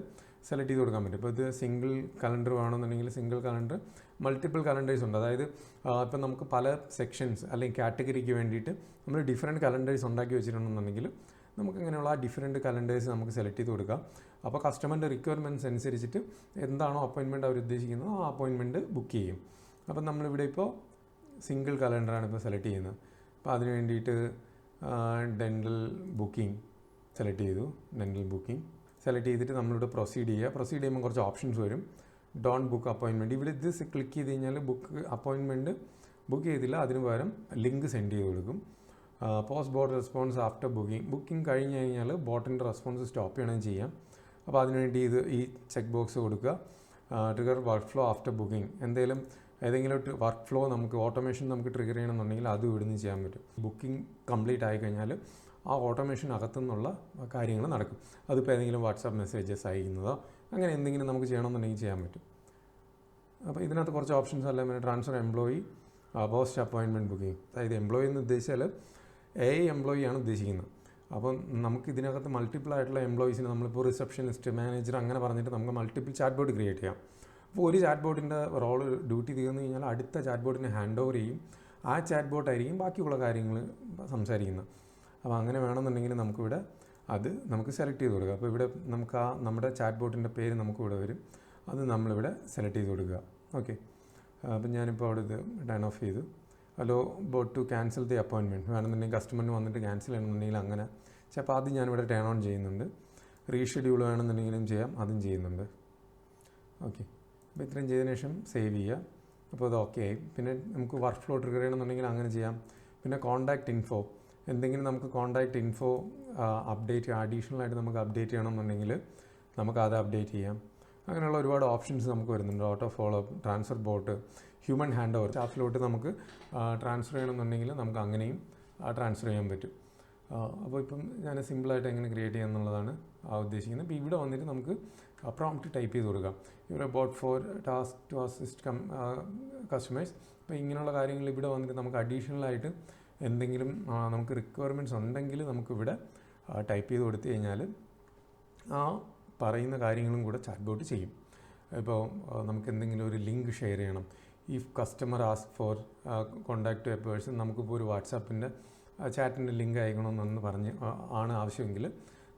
സെലക്ട് ചെയ്ത് കൊടുക്കാൻ പറ്റും. ഇപ്പോൾ ഇത് സിംഗിൾ കലണ്ടർ വേണമെന്നുണ്ടെങ്കിൽ സിംഗിൾ കലണ്ടർ, മൾട്ടിപ്പിൾ കലണ്ടേഴ്സ് ഉണ്ട്. അതായത് ഇപ്പം നമുക്ക് പല സെക്ഷൻസ് അല്ലെങ്കിൽ കാറ്റഗറിക്ക് വേണ്ടിയിട്ട് നമ്മൾ ഡിഫറെൻറ്റ് കലണ്ടേഴ്സ് ഉണ്ടാക്കി വെച്ചിട്ടുണ്ടെന്നുണ്ടെങ്കിൽ നമുക്ക് അങ്ങനെയുള്ള ആ ഡിഫറെൻറ്റ് കലണ്ടേഴ്സ് നമുക്ക് സെലക്ട് ചെയ്ത് കൊടുക്കാം. അപ്പോൾ കസ്റ്റമറിൻ്റെ റിക്വയർമെൻറ്റ്സ് അനുസരിച്ചിട്ട് എന്താണോ അപ്പോയിൻമെൻറ്റ് അവർ ഉദ്ദേശിക്കുന്നത് ആ അപ്പോയിൻമെൻറ്റ് ബുക്ക് ചെയ്യും. അപ്പം നമ്മളിവിടെ ഇപ്പോൾ സിംഗിൾ കലണ്ടറാണ് ഇപ്പോൾ സെലക്ട് ചെയ്യുന്നത്. അപ്പോൾ അതിന് വേണ്ടിയിട്ട് ഡെൻ്റൽ ബുക്കിംഗ് സെലക്ട് ചെയ്തു. ഡെൻ്റൽ ബുക്കിംഗ് സെലക്ട് ചെയ്തിട്ട് നമ്മളിവിടെ പ്രൊസീഡ് ചെയ്യുമ്പോൾ കുറച്ച് ഓപ്ഷൻസ് വരും. Don't book appointment. ഇവിടെ ഇത് ക്ലിക്ക് ചെയ്ത് കഴിഞ്ഞാൽ അപ്പോയിൻമെൻറ്റ് ബുക്ക് ചെയ്തില്ല, അതിന് പകരം ലിങ്ക് സെൻഡ് ചെയ്ത് കൊടുക്കും. Post boat response after booking കഴിഞ്ഞ് കഴിഞ്ഞാൽ ബോട്ടിൻ്റെ റെസ്പോൺസ് സ്റ്റോപ്പ് ചെയ്യണമെങ്കിൽ ചെയ്യാം. അപ്പോൾ അതിനുവേണ്ടി ഈ ചെക്ക് ബോക്സ് കൊടുക്കുക. Trigger work flow after booking. ഏതെങ്കിലും വർക്ക് ഫ്ലോ നമുക്ക് ഓട്ടോമേഷൻ നമുക്ക് ട്രിഗർ ചെയ്യണമെന്നുണ്ടെങ്കിൽ അതും ഇവിടുന്ന് ചെയ്യാൻ പറ്റും. ബുക്കിംഗ് കംപ്ലീറ്റ് ആയിക്കഴിഞ്ഞാൽ ആ ഓട്ടോമേഷൻ അകത്തുനിന്നുള്ള കാര്യങ്ങൾ നടക്കും. അതിപ്പോൾ ഏതെങ്കിലും വാട്സാപ്പ് മെസ്സേജസ് അയക്കുന്നതോ അങ്ങനെ എന്തെങ്കിലും നമുക്ക് ചെയ്യണമെന്നുണ്ടെങ്കിൽ ചെയ്യാൻ പറ്റും. അപ്പോൾ ഇതിനകത്ത് കുറച്ച് ഓപ്ഷൻസ് അല്ല. Transfer employee, post appointment booking. അതായത് എംപ്ലോയി എന്ന് ഉദ്ദേശിച്ചാൽ എംപ്ലോയി ആണ് ഉദ്ദേശിക്കുന്നത്. അപ്പം നമുക്ക് ഇതിനകത്ത് മൾട്ടിപ്പിൾ ആയിട്ടുള്ള എംപ്ലോയീസിന് നമ്മളിപ്പോൾ റിസപ്ഷനിസ്റ്റ്, മാനേജർ അങ്ങനെ പറഞ്ഞിട്ട് നമുക്ക് മൾട്ടിപ്പിൾ ചാറ്റ് ബോർഡ് ക്രിയേറ്റ് ചെയ്യാം. അപ്പോൾ ഒരു ചാറ്റ് ബോർഡിൻ്റെ റോള് ഡ്യൂട്ടി തീർന്നു കഴിഞ്ഞാൽ അടുത്ത ചാറ്റ് ബോർഡിനെ ഹാൻഡ് ഓവർ ചെയ്യും. ആ ചാറ്റ് ബോർഡായിരിക്കും ബാക്കിയുള്ള കാര്യങ്ങൾ സംസാരിക്കുന്നത്. അപ്പോൾ അങ്ങനെ വേണമെന്നുണ്ടെങ്കിൽ നമുക്കിവിടെ അത് നമുക്ക് സെലക്ട് ചെയ്ത് കൊടുക്കുക. അപ്പോൾ ഇവിടെ നമുക്ക് നമ്മുടെ ചാറ്റ് ബോർഡിൻ്റെ പേര് നമുക്കിവിടെ വരും. അത് നമ്മളിവിടെ സെലക്ട് ചെയ്ത് കൊടുക്കുക. ഓക്കെ, അപ്പം ഞാനിപ്പോൾ അവിടെ ഇത് ടേൺ ഓഫ് ചെയ്തു. Hello bot to cancel the appointment വേണമെന്നുണ്ടെങ്കിൽ കസ്റ്റമറിന് വന്നിട്ട് ക്യാൻസൽ ചെയ്യണമെന്നുണ്ടെങ്കിൽ അങ്ങനെ ചിലപ്പോൾ അത് ഞാനിവിടെ ടേൺ ഓൺ ചെയ്യുന്നുണ്ട്. റീഷെഡ്യൂൾ വേണമെന്നുണ്ടെങ്കിലും ചെയ്യാം, അതും ചെയ്യുന്നുണ്ട്. ഓക്കെ, അപ്പോൾ ഇത്രയും ചെയ്തതിന് ശേഷം സേവ് ചെയ്യുക. അപ്പോൾ അത് ഓക്കെ ആയി. പിന്നെ നമുക്ക് വർക്ക് ഫ്ലോ ട്രിഗർ ചെയ്യണമെന്നുണ്ടെങ്കിൽ അങ്ങനെ ചെയ്യാം. പിന്നെ കോൺടാക്റ്റ് ഇൻഫോ, എന്തെങ്കിലും നമുക്ക് കോൺടാക്റ്റ് ഇൻഫോ അഡീഷണലായിട്ട് നമുക്ക് അപ്ഡേറ്റ് ചെയ്യണമെന്നുണ്ടെങ്കിൽ നമുക്കത് അപ്ഡേറ്റ് ചെയ്യാം. അങ്ങനെയുള്ള ഒരുപാട് ഓപ്ഷൻസ് നമുക്ക് വരുന്നുണ്ട്. Auto follow up, transfer bot, human hand over. സ്റ്റാഫിലോട്ട് നമുക്ക് ട്രാൻസ്ഫർ ചെയ്യണമെന്നുണ്ടെങ്കിൽ നമുക്ക് അങ്ങനെയും ട്രാൻസ്ഫർ ചെയ്യാൻ പറ്റും. അപ്പോൾ ഇപ്പം ഞാൻ സിമ്പിളായിട്ട് എങ്ങനെ ക്രിയേറ്റ് ചെയ്യുക എന്നുള്ളതാണ് ഉദ്ദേശിക്കുന്നത്. ഇപ്പോൾ ഇവിടെ വന്നിട്ട് നമുക്ക് പ്രോംപ്റ്റ് ടൈപ്പ് ചെയ്ത് കൊടുക്കാം. ഇവിടെ bot for task to assist customers. അപ്പോൾ ഇങ്ങനെയുള്ള കാര്യങ്ങൾ ഇവിടെ വന്നിട്ട് നമുക്ക് അഡീഷണലായിട്ട് എന്തെങ്കിലും നമുക്ക് റിക്വയർമെൻറ്റ്സ് ഉണ്ടെങ്കിൽ നമുക്കിവിടെ ടൈപ്പ് ചെയ്ത് കൊടുത്തു കഴിഞ്ഞാൽ ആ പറയുന്ന കാര്യങ്ങളും കൂടെ ചാറ്റ് ബോട്ട് ചെയ്യും. ഇപ്പോൾ നമുക്ക് എന്തെങ്കിലും ഒരു ലിങ്ക് ഷെയർ ചെയ്യണം. If customer ask for contact to a person, നമുക്കിപ്പോൾ ഒരു വാട്സാപ്പിൻ്റെ ചാറ്റിൻ്റെ ലിങ്ക് അയക്കണമെന്ന് പറഞ്ഞ് ആവശ്യമെങ്കിൽ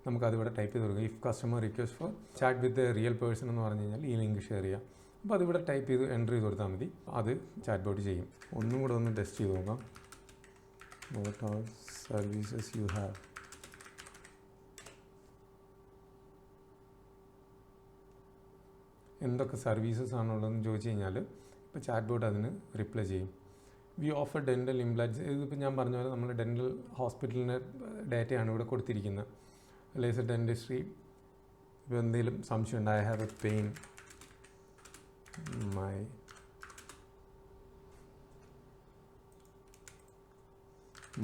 നമുക്കതിവിടെ ടൈപ്പ് ചെയ്ത് കൊടുക്കുക. If customer request for chat with a real person എന്ന് പറഞ്ഞു കഴിഞ്ഞാൽ ഈ ലിങ്ക് ഷെയർ ചെയ്യാം. അപ്പോൾ അതിവിടെ ടൈപ്പ് ചെയ്ത് എൻ്റർ ചെയ്ത് കൊടുത്താൽ മതി, അത് ചാറ്റ് ബോട്ട് ചെയ്യും. ഒന്നും കൂടെ ഒന്ന് ടെസ്റ്റ് ചെയ്ത് നോക്കാം. What are services you have. എന്തൊക്കെ സർവീസസ് ആണുള്ളതെന്ന് ചോദിച്ചു കഴിഞ്ഞാൽ ഇപ്പോൾ ചാറ്റ് ബോട്ട് അതിന് റിപ്ലൈ ചെയ്യും. V offer dental implants. ഇതിപ്പോൾ ഞാൻ പറഞ്ഞ പോലെ നമ്മൾ ഡെൻ്റൽ ഹോസ്പിറ്റലിൻ്റെ ഡാറ്റയാണ് ഇവിടെ കൊടുത്തിരിക്കുന്നത്. Laser dentistry. ഇപ്പോൾ എന്തെങ്കിലും സംശയം ഉണ്ട്, I have A pain my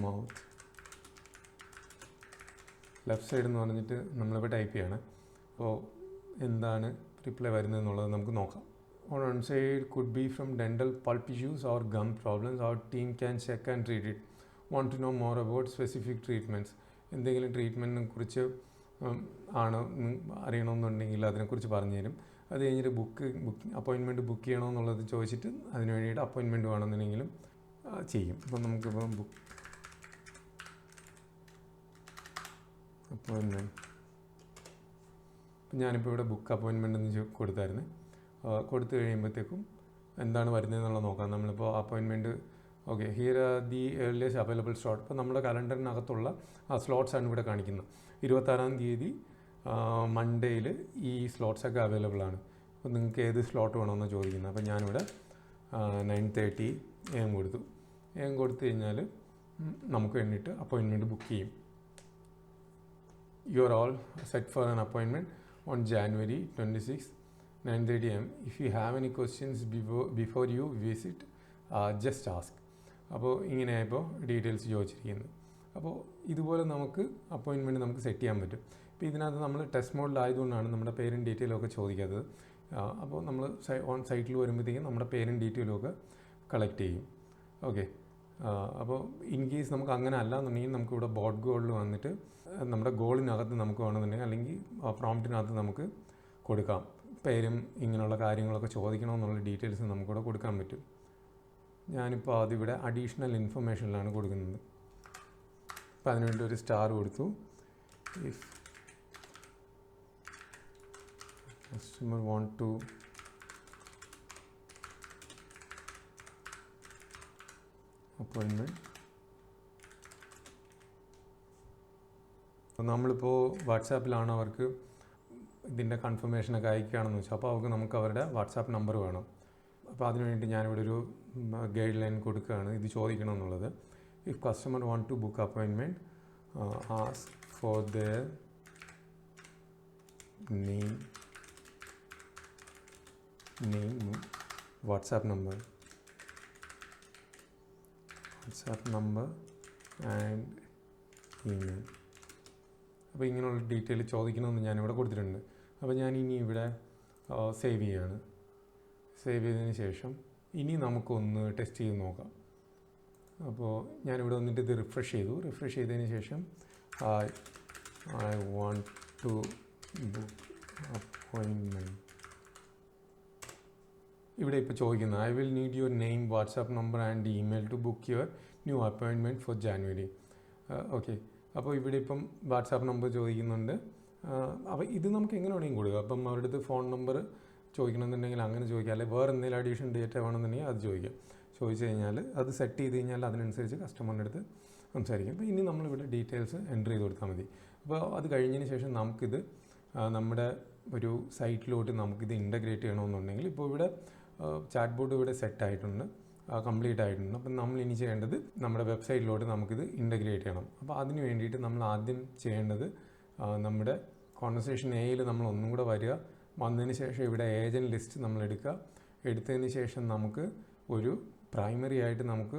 mouth. Left side എന്ന് പറഞ്ഞിട്ട് നമ്മളിപ്പോൾ ടൈപ്പ് ചെയ്യാണ്. അപ്പോൾ എന്താണ് റിപ്ലൈ വരുന്നതെന്നുള്ളത് നമുക്ക് നോക്കാം. On one side could be from dental pulp issues or gum problems. Our team can check and treat it. Want to know more about specific treatments. എന്തെങ്കിലും ട്രീറ്റ്മെൻറ്റിനെ കുറിച്ച് ആണ് അറിയണമെന്നുണ്ടെങ്കിൽ അതിനെക്കുറിച്ച് പറഞ്ഞു തരും. അത് കഴിഞ്ഞിട്ട് അപ്പോയിൻമെൻറ്റ് ബുക്ക് ചെയ്യണമെന്നുള്ളത് ചോദിച്ചിട്ട് അതിന് വേണ്ടിയിട്ട് അപ്പോയിൻമെൻറ്റ് വേണമെന്നുണ്ടെങ്കിലും ചെയ്യും. അപ്പം നമുക്കിപ്പോൾ അപ്പോയിൻമെൻറ്റ്, ഞാനിപ്പോൾ ഇവിടെ ബുക്ക് അപ്പോയിൻമെൻറ്റ് എന്ന് കൊടുത്തായിരുന്നു. കൊടുത്തു കഴിയുമ്പോഴത്തേക്കും എന്താണ് വരുന്നതെന്നുള്ളത് നോക്കാം. നമ്മളിപ്പോൾ appointment okay, here the earliest available slot. ഇപ്പോൾ നമ്മുടെ കലണ്ടറിനകത്തുള്ള ആ സ്ലോട്ട്സാണ് ഇവിടെ കാണിക്കുന്നത്. 26-ാം തീയതി മൺഡേയിൽ ഈ സ്ലോട്ട്സൊക്കെ അവൈലബിൾ ആണ്. അപ്പോൾ നിങ്ങൾക്ക് ഏത് സ്ലോട്ട് വേണമെന്ന് ചോദിക്കുന്നത്. അപ്പോൾ ഞാനിവിടെ 9:30 AM കൊടുത്തു. AM കൊടുത്തു കഴിഞ്ഞാൽ നമുക്ക് വേണ്ടിയിട്ട് അപ്പോയിൻമെൻറ്റ് ബുക്ക് ചെയ്യും. You are all set for an appointment on January 26, 9:30 AM. If you have any questions before you visit, just ask. അപ്പോൾ ഇങ്ങനെയായപ്പോൾ ഡീറ്റെയിൽസ് ചോദിച്ചിരിക്കുന്നത്. അപ്പോൾ ഇതുപോലെ നമുക്ക് അപ്പോയിൻമെൻറ്റ് നമുക്ക് സെറ്റ് ചെയ്യാൻ പറ്റും. ഇപ്പോൾ ഇതിനകത്ത് നമ്മൾ ടെസ്റ്റ് മോഡിലായതുകൊണ്ടാണ് നമ്മുടെ പേരും ഡീറ്റെയിലൊക്കെ ചോദിക്കാത്തത്. അപ്പോൾ നമ്മൾ ഓൺ സൈറ്റിൽ വരുമ്പോഴത്തേക്കും നമ്മുടെ പേരും ഡീറ്റെയിലൊക്കെ കളക്ട് ചെയ്യും. ഓക്കെ, അപ്പോൾ ഇൻ കേസ് നമുക്ക് അങ്ങനെ അല്ല എന്നുണ്ടെങ്കിൽ നമുക്കിവിടെ ബോട്ട് ഗോളിൽ വന്നിട്ട് നമ്മുടെ ഗോളിനകത്ത് നമുക്ക് വേണമെന്നുണ്ടെങ്കിൽ അല്ലെങ്കിൽ പ്രോംപ്റ്റിനകത്ത് നമുക്ക് കൊടുക്കാം. പേരും ഇങ്ങനെയുള്ള കാര്യങ്ങളൊക്കെ ചോദിക്കണമെന്നുള്ള ഡീറ്റെയിൽസ് നമുക്കിവിടെ കൊടുക്കാൻ പറ്റും. ഞാനിപ്പോൾ അതിവിടെ അഡീഷണൽ ഇൻഫർമേഷനിലാണ് കൊടുക്കുന്നത്. അപ്പോൾ അതിനുവേണ്ടി ഒരു സ്റ്റാർ കൊടുത്തു. If customer want to appointment. നമ്മളിപ്പോൾ വാട്സാപ്പിലാണ് അവർക്ക് ഇതിൻ്റെ കൺഫർമേഷനൊക്കെ അയക്കുകയാണെന്ന് വെച്ചാൽ, അപ്പോൾ അവർക്ക് നമുക്ക് അവരുടെ വാട്സാപ്പ് നമ്പർ വേണം. അപ്പോൾ അതിന് വേണ്ടി ഞാനിവിടെ ഒരു ഗൈഡ് ലൈൻ കൊടുക്കുകയാണ്, ഇത് ചോദിക്കണം എന്നുള്ളത്. If customer want to book appointment, ask for their name, WhatsApp number and email. അപ്പോൾ ഇങ്ങനെയുള്ള ഡീറ്റെയിൽ ചോദിക്കണമെന്ന് ഞാനിവിടെ കൊടുത്തിട്ടുണ്ട്. അപ്പോൾ ഞാൻ ഇനി ഇവിടെ സേവ് ചെയ്യാണ്. സേവ് ചെയ്തതിന് ശേഷം ഇനി നമുക്കൊന്ന് ടെസ്റ്റ് ചെയ്ത് നോക്കാം. അപ്പോൾ ഞാനിവിടെ വന്നിട്ട് ഇത് റിഫ്രഷ് ചെയ്തു. റിഫ്രഷ് ചെയ്തതിന് ശേഷം I want to book appointment. ഇവിടെ ഇപ്പോൾ ചോദിക്കുന്നത് I will need your name, WhatsApp number and email to book your new appointment for January. Okay, അപ്പോൾ ഇവിടെ ഇപ്പം വാട്സാപ്പ് നമ്പർ ചോദിക്കുന്നുണ്ട്. അപ്പോൾ ഇത് നമുക്ക് എങ്ങനെ വേണമെങ്കിൽ കൊടുക്കുക. അപ്പം അവരുടെ അടുത്ത് ഫോൺ നമ്പർ ചോദിക്കണമെന്നുണ്ടെങ്കിൽ അങ്ങനെ ചോദിക്കാം, അല്ലെങ്കിൽ വേറെ എന്തെങ്കിലും അഡീഷണൽ ഡേറ്റ വേണമെന്നുണ്ടെങ്കിൽ അത് ചോദിക്കാം. ചോദിച്ചു കഴിഞ്ഞാൽ അത് സെറ്റ് ചെയ്ത് കഴിഞ്ഞാൽ അതിനനുസരിച്ച് കസ്റ്റമറിൻ്റെ അടുത്ത് സംസാരിക്കും. അപ്പോൾ ഇനി നമ്മളിവിടെ ഡീറ്റെയിൽസ് എൻ്റർ ചെയ്ത് കൊടുത്താൽ മതി. അപ്പോൾ അത് കഴിഞ്ഞതിന് ശേഷം നമുക്കിത് നമ്മുടെ ഒരു സൈറ്റിലോട്ട് നമുക്കിത് ഇൻ്റഗ്രേറ്റ് ചെയ്യണമെന്നുണ്ടെങ്കിൽ ഇപ്പോൾ ഇവിടെ ചാറ്റ് ബോട്ട് ഇവിടെ സെറ്റ് ആയിട്ടുണ്ട്, കംപ്ലീറ്റ് ആയിട്ടുണ്ട്. അപ്പം നമ്മൾ ഇനി ചെയ്യേണ്ടത് നമ്മുടെ വെബ്സൈറ്റിലോട്ട് നമുക്കിത് ഇൻ്റഗ്രേറ്റ് ചെയ്യണം. അപ്പോൾ അതിന് വേണ്ടിയിട്ട് നമ്മൾ ആദ്യം ചെയ്യേണ്ടത് നമ്മുടെ കോൺവെർസേഷൻ എയിൽ നമ്മൾ ഒന്നും കൂടെ വരിക. വന്നതിന് ശേഷം ഇവിടെ ഏജൻറ്റ് ലിസ്റ്റ് നമ്മൾ എടുക്കുക. എടുത്തതിന് ശേഷം നമുക്ക് ഒരു പ്രൈമറി ആയിട്ട് നമുക്ക്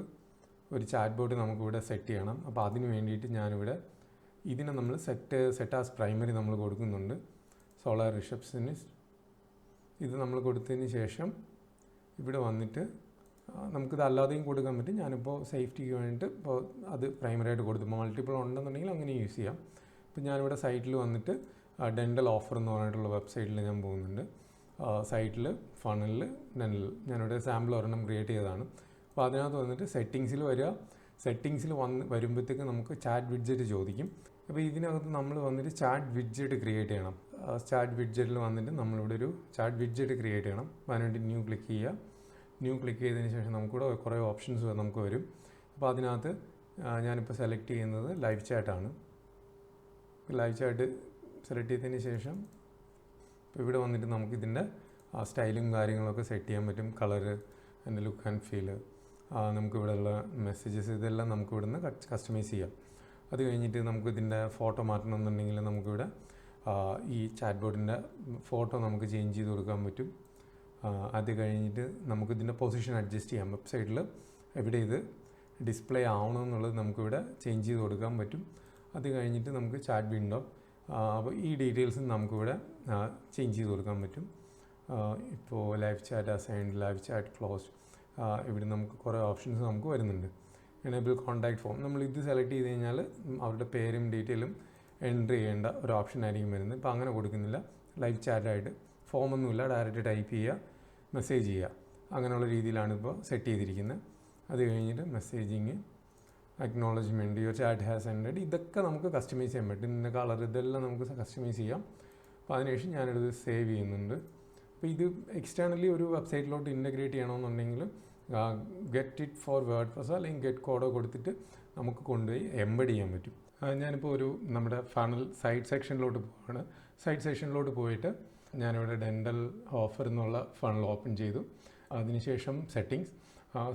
ഒരു ചാറ്റ് ബോട്ട് നമുക്കിവിടെ സെറ്റ് ചെയ്യണം. അപ്പോൾ അതിന് വേണ്ടിയിട്ട് ഞാനിവിടെ ഇതിനെ നമ്മൾ സെറ്റ് ആസ് പ്രൈമറി നമ്മൾ കൊടുക്കുന്നുണ്ട്. സോളാർ റിസപ്ഷനിസ്റ്റ് ഇത് നമ്മൾ കൊടുത്തതിന് ശേഷം ഇവിടെ വന്നിട്ട് നമുക്കിത് അല്ലാതെയും കൊടുക്കാൻ പറ്റും. ഞാനിപ്പോൾ സേഫ്റ്റിക്ക് വേണ്ടിയിട്ട് ഇപ്പോൾ അത് പ്രൈമറി ആയിട്ട് കൊടുത്തു. മൾട്ടിപ്പിൾ ഉണ്ടെന്നുണ്ടെങ്കിൽ അങ്ങനെ യൂസ് ചെയ്യാം. ഇപ്പോൾ ഞാനിവിടെ സൈറ്റിൽ വന്നിട്ട് ഡെൻ്റൽ ഓഫർ എന്ന് പറഞ്ഞിട്ടുള്ള വെബ്സൈറ്റിൽ ഞാൻ പോകുന്നുണ്ട്. സൈറ്റിൽ ഫണലിൽ ഡെൻ്റൽ ഞാനിവിടെ സാമ്പിൾ ഒരെണ്ണം ക്രിയേറ്റ് ചെയ്തതാണ്. അപ്പോൾ അതിനകത്ത് വന്നിട്ട് സെറ്റിങ്സിൽ വരിക. സെറ്റിങ്സിൽ വരുമ്പോഴത്തേക്ക് നമുക്ക് ചാറ്റ് വിഡ്ജറ്റ് ചോദിക്കും. അപ്പോൾ ഇതിനകത്ത് നമ്മൾ വന്നിട്ട് ചാറ്റ് വിഡ്ജറ്റ് ക്രിയേറ്റ് ചെയ്യണം. ചാറ്റ് വിഡ്ജറ്റിൽ വന്നിട്ട് നമ്മളിവിടെ ഒരു ചാറ്റ് വിഡ്ജറ്റ് ക്രിയേറ്റ് ചെയ്യണം. അതിനുവേണ്ടി ന്യൂ ക്ലിക്ക് ചെയ്യുക. ന്യൂ ക്ലിക്ക് ചെയ്തതിന് ശേഷം നമുക്കിവിടെ കുറേ ഓപ്ഷൻസ് നമുക്ക് വരും. അപ്പോൾ അതിനകത്ത് ഞാനിപ്പോൾ സെലക്ട് ചെയ്യുന്നത് ലൈവ് ചാറ്റാണ്. ലൈവ് ചാറ്റ് സെലക്ട് ചെയ്തതിന് ശേഷം ഇവിടെ വന്നിട്ട് നമുക്കിതിൻ്റെ സ്റ്റൈലും കാര്യങ്ങളൊക്കെ സെറ്റ് ചെയ്യാൻ പറ്റും. കളറ്, അതിൻ്റെ ലുക്ക് ആൻഡ് ഫീല്, നമുക്കിവിടെയുള്ള മെസ്സേജസ്, ഇതെല്ലാം നമുക്കിവിടുന്ന് കസ്റ്റമൈസ് ചെയ്യാം. അത് കഴിഞ്ഞിട്ട് നമുക്കിതിൻ്റെ ഫോട്ടോ മാറ്റണമെന്നുണ്ടെങ്കിൽ നമുക്കിവിടെ ഈ ചാറ്റ് ബോർഡിൻ്റെ ഫോട്ടോ നമുക്ക് ചേഞ്ച് ചെയ്ത് കൊടുക്കാൻ പറ്റും. അത് കഴിഞ്ഞിട്ട് നമുക്കിതിൻ്റെ പൊസിഷൻ അഡ്ജസ്റ്റ് ചെയ്യാം. വെബ്സൈറ്റിൽ എവിടെ ഇത് ഡിസ്പ്ലേ ആവണമെന്നുള്ളത് നമുക്കിവിടെ ചേഞ്ച് ചെയ്ത് കൊടുക്കാൻ പറ്റും. അത് കഴിഞ്ഞിട്ട് നമുക്ക് ചാറ്റ് വിൻഡോ, അപ്പോൾ ഈ ഡീറ്റെയിൽസ് നമുക്കിവിടെ ചേഞ്ച് ചെയ്ത് കൊടുക്കാൻ പറ്റും. ഇപ്പോൾ live chat assigned, live chat closed, ഇവിടെ നമുക്ക് കുറേ ഓപ്ഷൻസ് നമുക്ക് വരുന്നുണ്ട്. എനേബിൾ കോൺടാക്റ്റ് ഫോം, നമ്മൾ ഇത് സെലക്ട് ചെയ്ത് കഴിഞ്ഞാൽ അവരുടെ പേരും ഡീറ്റെയിലും എൻട്രി ചെയ്യേണ്ട ഒരു ഓപ്ഷൻ ആയിരിക്കും വരുന്നത്. ഇപ്പോൾ അങ്ങനെ കൊടുക്കുന്നില്ല. ലൈവ് ചാറ്റായിട്ട് ഫോമൊന്നുമില്ല, ഡയറക്റ്റ് ടൈപ്പ് ചെയ്യുക, മെസ്സേജ് ചെയ്യുക, അങ്ങനെയുള്ള രീതിയിലാണ് ഇപ്പോൾ സെറ്റ് ചെയ്തിരിക്കുന്നത്. അത് കഴിഞ്ഞിട്ട് messaging, acknowledgement, your chat has ended, ഇതൊക്കെ നമുക്ക് കസ്റ്റമൈസ് ചെയ്യാൻ പറ്റും. ഇതിൻ്റെ കളർ, ഇതെല്ലാം നമുക്ക് കസ്റ്റമൈസ് ചെയ്യാം. അപ്പോൾ അതിനുശേഷം ഞാനിത് സേവ് ചെയ്യുന്നുണ്ട്. അപ്പോൾ ഇത് എക്സ്റ്റേണലി ഒരു വെബ്സൈറ്റിലോട്ട് ഇൻ്റഗ്രേറ്റ് ചെയ്യണമെന്നുണ്ടെങ്കിൽ ഗെറ്റ് ഇറ്റ് ഫോർ വേർഡ്പ്രസ് അല്ലെങ്കിൽ ഗെറ്റ് കോഡോ കൊടുത്തിട്ട് നമുക്ക് കൊണ്ടുപോയി എംബഡ് ചെയ്യാൻ പറ്റും. ഞാനിപ്പോൾ ഒരു നമ്മുടെ ഫണൽ സൈഡ് സെക്ഷനിലോട്ട് പോവാണ്. സൈഡ് സെക്ഷനിലോട്ട് പോയിട്ട് ഞാനിവിടെ ഡെൻ്റൽ ഓഫർ എന്നുള്ള ഫണൽ ഓപ്പൺ ചെയ്തു. അതിനുശേഷം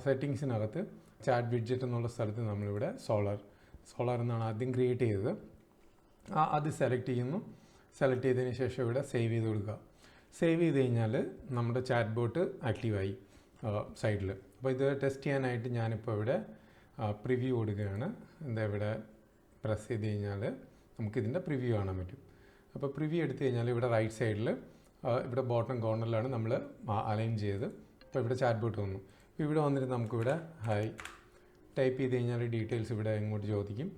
സെറ്റിങ്സിനകത്ത് ചാറ്റ് വിഡ്ജറ്റ് എന്നുള്ള സ്ഥലത്ത് നമ്മളിവിടെ സോളാർ എന്നാണ് ആദ്യം ക്രിയേറ്റ് ചെയ്തത്. അത് സെലക്ട് ചെയ്യുന്നു. സെലക്ട് ചെയ്തതിന് ശേഷം ഇവിടെ സേവ് ചെയ്ത് കൊടുക്കുക. സേവ് ചെയ്ത് കഴിഞ്ഞാൽ നമ്മുടെ ചാറ്റ് ബോട്ട് ആക്റ്റീവായി സൈഡിൽ. അപ്പോൾ ഇത് ടെസ്റ്റ് ചെയ്യാനായിട്ട് ഞാനിപ്പോൾ ഇവിടെ പ്രിവ്യൂ കൊടുക്കുകയാണ്. ഇവിടെ പ്രസ് ചെയ്ത് കഴിഞ്ഞാൽ നമുക്കിതിൻ്റെ പ്രിവ്യൂ കാണാൻ പറ്റും. അപ്പോൾ പ്രിവ്യൂ എടുത്തു കഴിഞ്ഞാൽ ഇവിടെ റൈറ്റ് സൈഡിൽ ഇവിടെ ബോട്ടം കോർണറിലാണ് നമ്മൾ അലൈൻ ചെയ്തത്. അപ്പോൾ ഇവിടെ ചാറ്റ് ബോട്ട് വന്നു. ഇവിടെ വന്നിട്ട് നമുക്കിവിടെ ഹായ് ടൈപ്പ് ചെയ്ത് കഴിഞ്ഞാൽ ഡീറ്റെയിൽസ് ഇവിടെ ഇങ്ങോട്ട് ചോദിക്കും.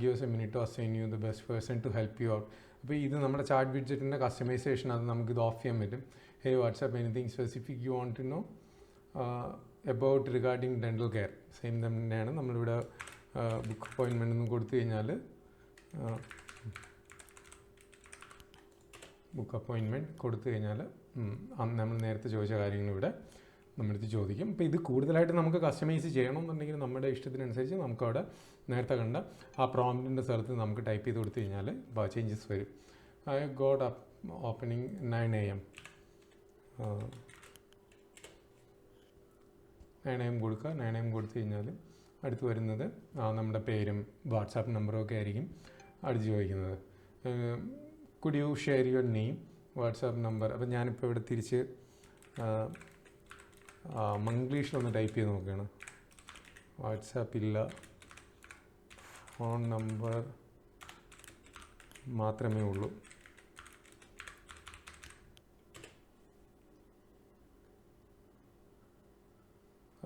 Gives a minute to assign you the best person to help you out. അപ്പോൾ ഇത് നമ്മുടെ ചാറ്റ് വിഡ്ജറ്റിൻ്റെ കസ്റ്റമൈസേഷൻ, അത് നമുക്കിത് ഓഫ് ചെയ്യാൻ പറ്റും. Hey WhatsApp anything specific you want to know about regarding dental care, same തന്നെയാണ്. നമ്മളിവിടെ ബുക്ക് അപ്പോയിൻമെൻ്റ് എന്ന് കൊടുത്തു കഴിഞ്ഞാൽ ബുക്ക് അപ്പോയിൻമെൻറ്റ് കൊടുത്തു കഴിഞ്ഞാൽ നമ്മൾ നേരത്തെ ചോദിച്ച കാര്യങ്ങൾ ഇവിടെ നമ്മളടുത്ത് ചോദിക്കും. അപ്പോൾ ഇത് കൂടുതലായിട്ട് നമുക്ക് കസ്റ്റമൈസ് ചെയ്യണമെന്നുണ്ടെങ്കിൽ നമ്മുടെ ഇഷ്ടത്തിനനുസരിച്ച് നമുക്കവിടെ നേരത്തെ കണ്ട ആ പ്രോംപ്റ്റിൻ്റെ സ്ഥലത്ത് നമുക്ക് ടൈപ്പ് ചെയ്ത് കൊടുത്തു കഴിഞ്ഞാൽ ചേഞ്ചസ് വരും. I got opening 9 AM 9 AM കൊടുക്കുക. 9 AM കൊടുത്തു കഴിഞ്ഞാൽ അടുത്ത് വരുന്നത് നമ്മുടെ പേരും വാട്സാപ്പ് നമ്പറും ഒക്കെ ആയിരിക്കും അടുത്ത് ചോദിക്കുന്നത്. Could you share your name, WhatsApp number. അപ്പോൾ ഞാനിപ്പോൾ ഇവിടെ തിരിച്ച് മംഗ്ലീഷിലൊന്ന് ടൈപ്പ് ചെയ്ത് നോക്കുകയാണ്. വാട്സാപ്പില്ല, ഫോൺ നമ്പർ മാത്രമേ ഉള്ളൂ.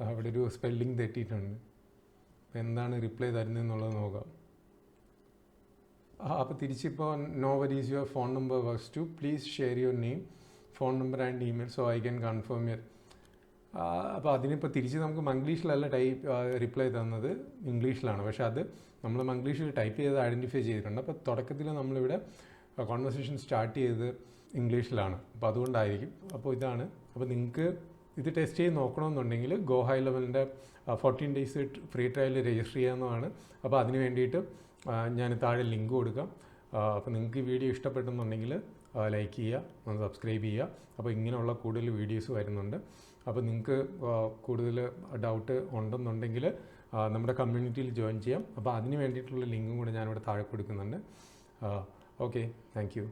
അവിടെ ഒരു സ്പെല്ലിംഗ് തെറ്റിയിട്ടുണ്ട്. എന്താണ് റിപ്ലൈ തരുന്നതെന്നുള്ളത് നോക്കാം. അപ്പോൾ തിരിച്ചിപ്പോൾ no worries your phone number works too please share your name, phone number and email so I can confirm your. അപ്പോൾ അതിനിപ്പോൾ തിരിച്ച് നമുക്ക് മംഗ്ലീഷിലല്ല റിപ്ലൈ തന്നത്, ഇംഗ്ലീഷിലാണ്. പക്ഷേ അത് നമ്മൾ മംഗ്ലീഷിൽ ടൈപ്പ് ചെയ്ത് ഐഡൻറ്റിഫൈ ചെയ്തിട്ടുണ്ട്. അപ്പോൾ തുടക്കത്തിൽ നമ്മളിവിടെ കോൺവെർസേഷൻ സ്റ്റാർട്ട് ചെയ്തത് ഇംഗ്ലീഷിലാണ്. അപ്പോൾ അതുകൊണ്ടായിരിക്കും. അപ്പോൾ ഇതാണ്. അപ്പോൾ നിങ്ങൾക്ക് ഇത് ടെസ്റ്റ് ചെയ്ത് നോക്കണമെന്നുണ്ടെങ്കിൽ ഗോ ഹൈ ലെവലിൻ്റെ 14 days ഫ്രീ ട്രയൽ രജിസ്റ്റർ ചെയ്യാവുന്നതാണ്. അപ്പോൾ അതിന് വേണ്ടിയിട്ട് ഞാൻ താഴെ ലിങ്ക് കൊടുക്കാം. അപ്പോൾ നിങ്ങൾക്ക് ഈ വീഡിയോ ഇഷ്ടപ്പെട്ടെന്നുണ്ടെങ്കിൽ ലൈക്ക് ചെയ്യുക, സബ്സ്ക്രൈബ് ചെയ്യുക. അപ്പോൾ ഇങ്ങനെയുള്ള കൂടുതൽ വീഡിയോസ് വരുന്നുണ്ട്. അപ്പോൾ നിങ്ങൾക്ക് കൂടുതൽ ഡൗട്ട് ഉണ്ടെന്നുണ്ടെങ്കിൽ നമ്മുടെ കമ്മ്യൂണിറ്റിയിൽ ജോയിൻ ചെയ്യാം. അപ്പോൾ അതിന് വേണ്ടിയിട്ടുള്ള ലിങ്കും കൂടെ ഞാനിവിടെ താഴെ കൊടുക്കുന്നുണ്ട്. Okay, thank you.